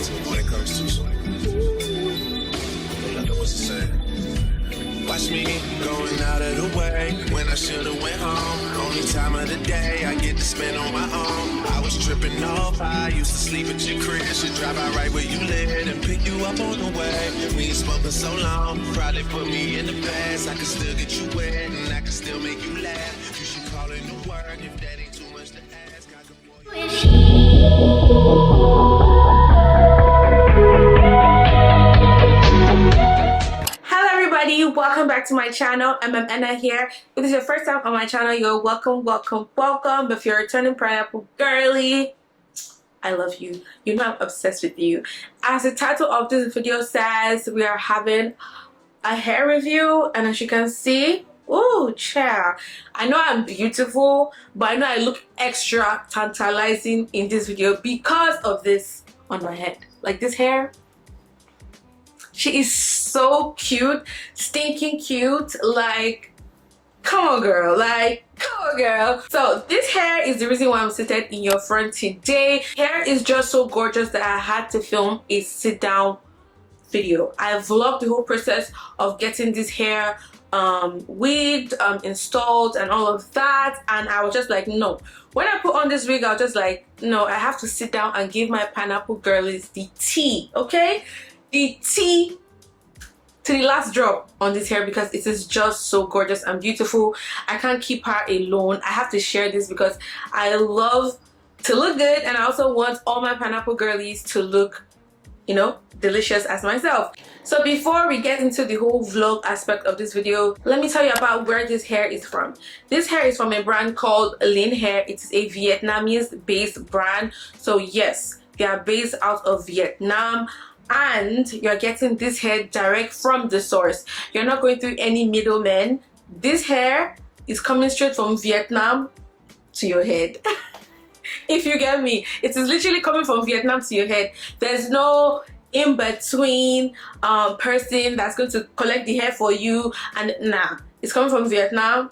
sensitive when it comes to some. What's it saying? Watch me going out of the way when I should've went home. Only time of the day I get to spend on my own. I was tripping off, I used to sleep at your crib. Should drive out right where you live and pick you up on the way. We ain't spoken so long, probably put me in the past. I can still get you wet and I can still make you laugh. You should call in to work if that ain't too much to ask. I could boy welcome back to my channel. I'm Anna here. If this is your first time on my channel, you're welcome. But if you're a returning pineapple girly, I love you. You know I'm obsessed with you. As the title of this video says, we are having a hair review, and as you can see, oh child, I know I'm beautiful, but I know I look extra tantalizing in this video because of this on my head. Like this hair, she is so cute, stinking cute. Like, come on girl, like come on girl. So this hair is the reason why I'm seated in your front today. Hair is just so gorgeous that I had to film a sit down video. I vlogged the whole process of getting this hair wigged, installed and all of that, and I was just like, no, when I put on this wig, I was just like, no, I have to sit down and give my pineapple girlies the tea, okay? The tea to the last drop on this hair because it is just so gorgeous and beautiful. I can't keep her alone. I have to share this because I love to look good, and I also want all my pineapple girlies to look, you know, delicious as myself. So before we get into the whole vlog aspect of this video, let me tell you about where this hair is from. This hair is from a brand called lyn.hair. It is a Vietnamese based brand. So yes, they are based out of Vietnam, and you're getting this hair direct from the source. You're not going through any middlemen. This hair is coming straight from Vietnam to your head. If you get me, it is literally coming from Vietnam to your head. There's no in-between person that's going to collect the hair for you, and nah, it's coming from Vietnam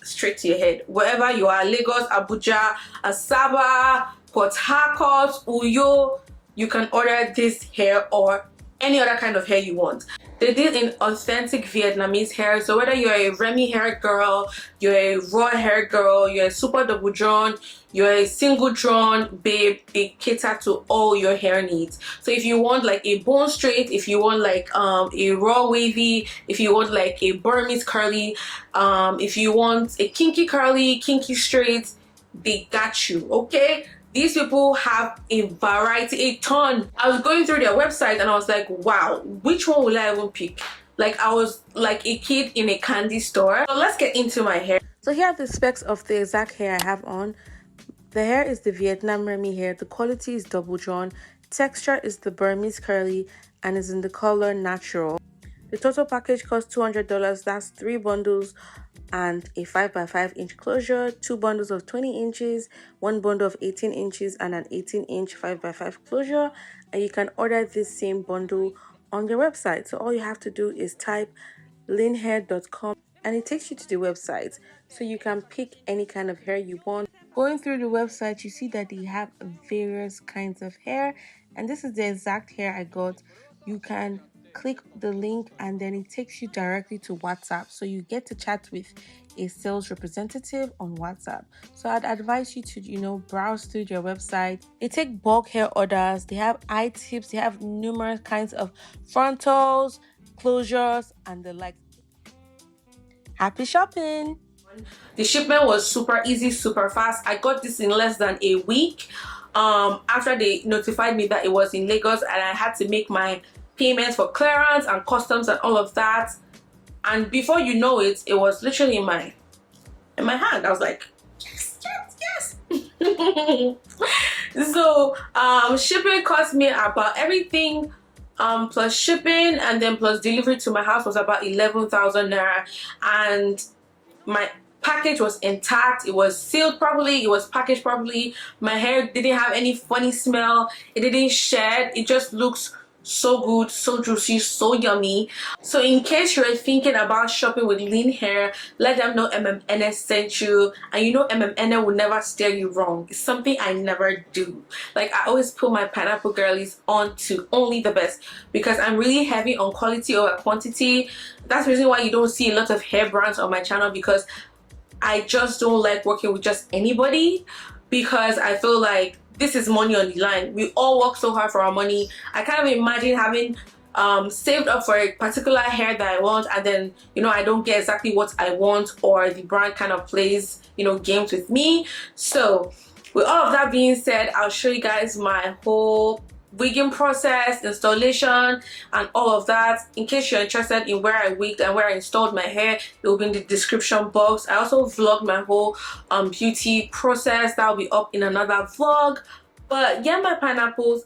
straight to your head. Wherever you are, Lagos, Abuja, Asaba, Port Harcourt, Uyo, you can order this hair or any other kind of hair you want. They did an authentic Vietnamese hair, so whether you're a Remy hair girl, you're a raw hair girl, you're a super double drawn, you're a single drawn babe, they cater to all your hair needs. So if you want like a bone straight, if you want like a raw wavy, if you want like a Burmese curly, if you want a kinky curly, kinky straight, they got you, okay? These people have a variety, a ton. I was going through their website and I was like, wow, which one will I even pick? Like, I was like a kid in a candy store. So let's get into my hair. So here are the specs of the exact hair I have on. The hair is the Vietnam Remy hair. The quality is double drawn. Texture is the Burmese curly and is in the color natural. The total package costs $200. That's 3 bundles and a 5x5 inch closure, 2 bundles of 20 inches, 1 bundle of 18 inches, and an 18-inch 5x5 closure. And you can order this same bundle on their website. So all you have to do is type lyn.hair.com and it takes you to the website. So you can pick any kind of hair you want. Going through the website, you see that they have various kinds of hair, and this is the exact hair I got. You can click the link and then it takes you directly to WhatsApp, so you get to chat with a sales representative on WhatsApp. So I'd advise you to, you know, browse through their website. They take bulk hair orders, they have eye tips, they have numerous kinds of frontals, closures, and the like. Happy shopping! The shipment was super easy, super fast. I got this in less than a week after they notified me that it was in Lagos, and I had to make my payments for clearance and customs and all of that, and before you know it, it was literally in my hand. I was like, yes. So shipping cost me about everything plus shipping and then plus delivery to my house was about 11,000 naira, and my package was intact. It was sealed properly, it was packaged properly. My hair didn't have any funny smell, it didn't shed, it just looks so good, so juicy, so yummy. So in case you're thinking about shopping with lean hair, let them know EMEM sent you. And you know EMEM will never steer you wrong. It's something I never do. Like, I always put my pineapple girlies on to only the best, because I'm really heavy on quality over quantity. That's the reason why you don't see a lot of hair brands on my channel, because I just don't like working with just anybody, because I feel like this is money on the line. We all work so hard for our money. I can't even imagine having saved up for a particular hair that I want, and then, you know, I don't get exactly what I want, or the brand kind of plays, you know, games with me. So with all of that being said, I'll show you guys my whole wigging process, installation, and all of that. In case you're interested in where I wigged and where I installed my hair, it will be in the description box. I also vlogged my whole beauty process. That will be up in another vlog. But yeah, my pineapples,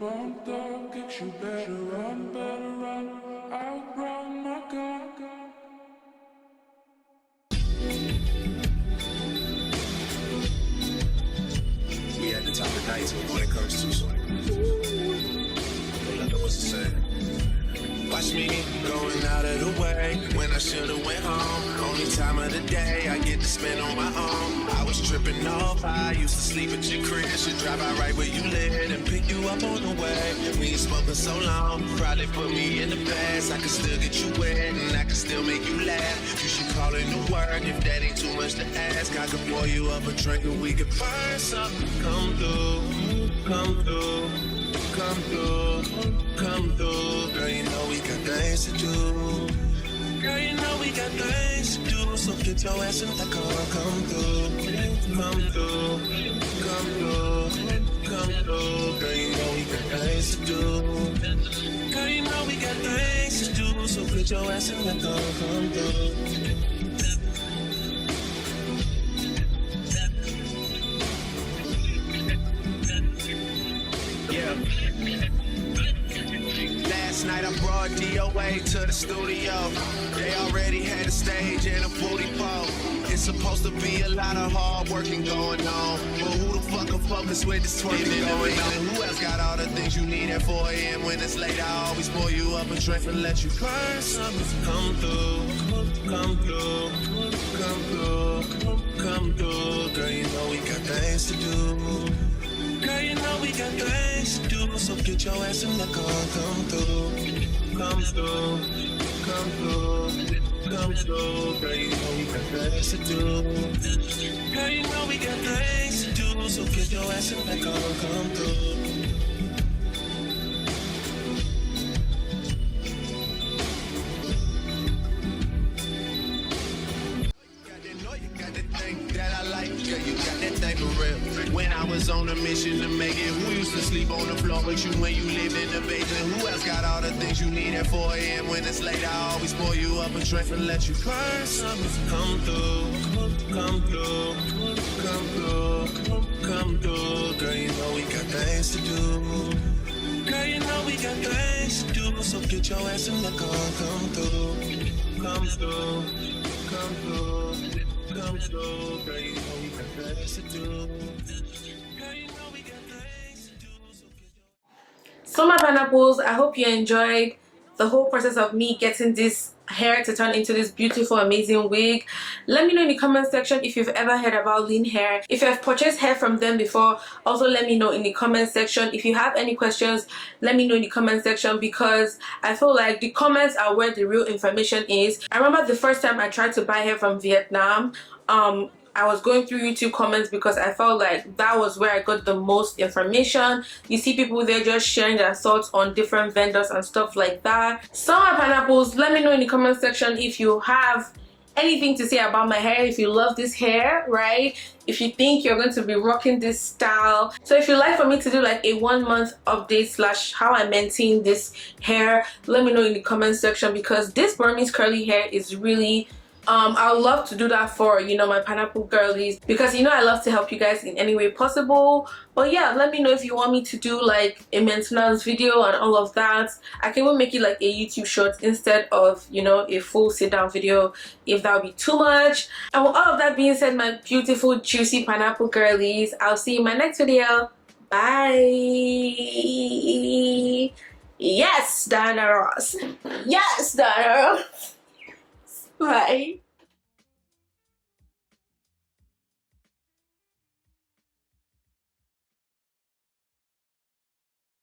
bumped up kicks, you better run, outrun my gun. We at the top of nights when it comes to so don't know what's to say. Watch me going out of the way when I should've went home. Only time of the day I get to spend on my own. I was tripping off, I used to sleep at your crib. Should drive out right where you live and pick you up on the way. We ain't spoken so long, probably put me in the past. I can still get you wet and I can still make you laugh. You should call in to work if that ain't too much to ask. I could pour you up a drink and we could find something. Come through, come through, come through, come through. Girl, you know we got things to do. Girl, you know we got things to do. So get your ass in the car, come through, come through, come through, come through. Girl, you know we got things to do. Girl, you know we got things to do. So put your ass in the car, come through. Last night I brought DOA to the studio. They already had a stage and a booty pole. It's supposed to be a lot of hard working going on. But who the fuck can focus with this twerking going on? Who else got all the things you need at 4 a.m. when it's late? I always pour you up a drink and let you burn something. Come through, come through, come through, come through. Girl, you know we got things to do. Girl, you know we got things to do. So get your ass in the car, come through, come through, come through, come through. Girl, you know we got things to do. Girl, you know we got things to do. So get your ass in the car, come through. stay for real. When I was on a mission to make it, who used to sleep on the floor with you when you lived in the basement? Who else got all the things you need at 4 a.m. when it's late? I always pour you up a drink and let you burn something. Come through, come through, come through, come through. Girl, you know we got things to do. Girl, you know we got things to do. So get your ass in the car, come through, come through, come through, come through. Girl, you know we got things to do. Girl, you know we got things to do. So my pineapples, I hope you enjoyed the whole process of me getting this hair to turn into this beautiful, amazing wig. Let me know in the comment section if you've ever heard about lyn.hair. If you have purchased hair from them before, also let me know in the comment section. If you have any questions, let me know in the comment section, because I feel like the comments are where the real information is. I remember the first time I tried to buy hair from Vietnam, I was going through YouTube comments because I felt like that was where I got the most information. You see people there just sharing their thoughts on different vendors and stuff like that. So my pineapples, let me know in the comment section if you have anything to say about my hair, if you love this hair, right? If you think you're going to be rocking this style. So if you'd like for me to do like a 1 month update / how I maintain this hair, let me know in the comment section, because this Burmese curly hair is really I would love to do that for, you know, my pineapple girlies, because you know I love to help you guys in any way possible. But yeah, let me know if you want me to do like a maintenance video and all of that. I can even make it like a YouTube short instead of, you know, a full sit down video if that would be too much. And with all of that being said, my beautiful juicy pineapple girlies, I'll see you in my next video. Bye. Yes, Diana Ross. Yes, Diana Ross. Bye.